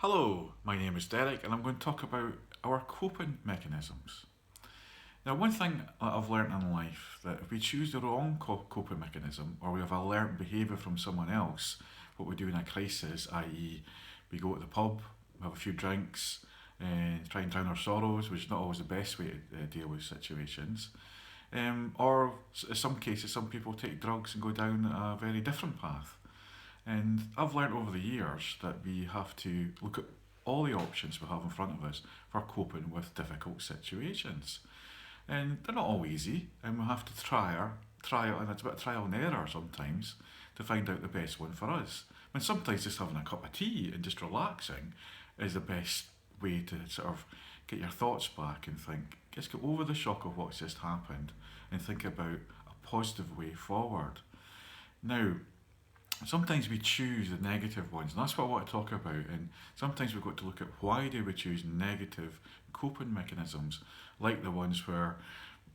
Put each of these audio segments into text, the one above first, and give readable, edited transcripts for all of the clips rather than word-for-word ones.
Hello, my name is Derek, and I'm going to talk about our coping mechanisms. Now, one thing that I've learnt in life that if we choose the wrong coping mechanism, or we have a learnt behaviour from someone else, what we do in a crisis, i.e., we go to the pub, have a few drinks, and try and drown our sorrows, which is not always the best way to deal with situations. Or in some cases, some people take drugs and go down a very different path. And I've learnt over the years that we have to look at all the options we have in front of us for coping with difficult situations. And they're not all easy, and we have to try it, and it's a bit of trial and error sometimes to find out the best one for us. I mean, sometimes just having a cup of tea and just relaxing is the best way to sort of get your thoughts back and think, just get over the shock of what's just happened and think about a positive way forward. Now, sometimes we choose the negative ones, and that's what I want to talk about. And sometimes we've got to look at why do we choose negative coping mechanisms, like the ones where,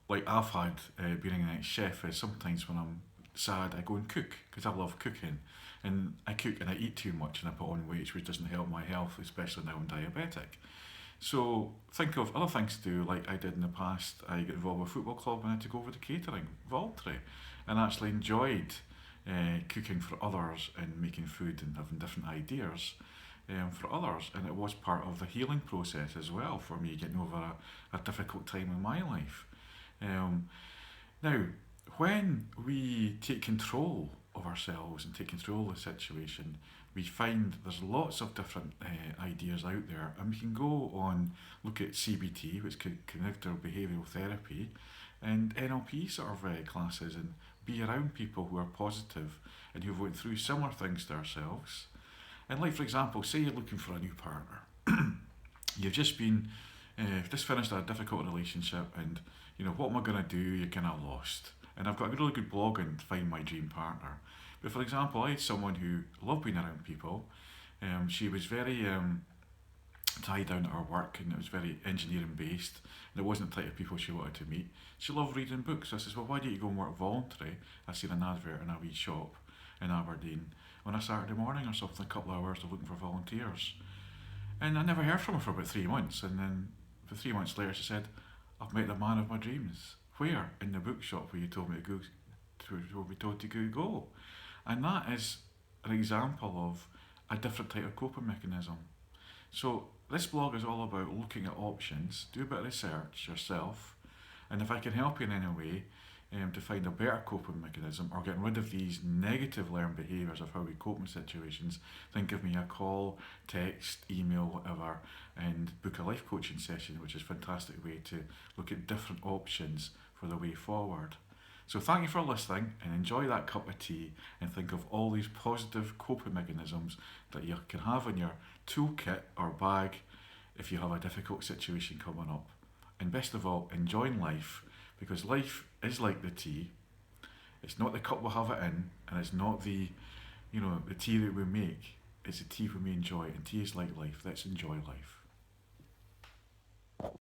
like I've had being an ex-chef, is sometimes when I'm sad, I go and cook because I love cooking, and I cook and I eat too much and I put on weight, which doesn't help my health, especially now I'm diabetic. So think of other things to do, like I did in the past. I got involved with a football club and I took over the catering, voluntary, and actually enjoyed cooking for others and making food and having different ideas for others. And it was part of the healing process as well for me, getting over a difficult time in my life. Um, Now, when we take control of ourselves and take control of the situation, we find there's lots of different ideas out there, and we can go on look at CBT, which is cognitive behavioural therapy, and NLP sort of classes, and be around people who are positive and who've went through similar things to ourselves. And like for example, say you're looking for a new partner, you've just finished a difficult relationship, and what am I going to do? You're kind of lost. And I've got a really good blog on Find My Dream Partner. But for example, I had someone who loved being around people. She was very tied down to her work, and it was very engineering based, and it wasn't the type of people she wanted to meet. She loved reading books. So I says, well, why don't you go and work voluntary? I seen an advert in a wee shop in Aberdeen on a Saturday morning or something, a couple of hours of looking for volunteers. And I never heard from her for about 3 months, and then for 3 months later she said, I've met the man of my dreams. Where? In the bookshop where you told me to go, where we told to go. And that is an example of a different type of coping mechanism. So this blog is all about looking at options, do a bit of research yourself, and if I can help you in any way to find a better coping mechanism or getting rid of these negative learned behaviours of how we cope in situations, then give me a call, text, email, whatever, and book a life coaching session, which is a fantastic way to look at different options for the way forward. So thank you for listening, and enjoy that cup of tea, and think of all these positive coping mechanisms that you can have in your toolkit or bag if you have a difficult situation coming up. And best of all, enjoying life, because life is like the tea. It's not the cup we have it in, and it's not the tea that we make. It's the tea we enjoy, and tea is like life. Let's enjoy life.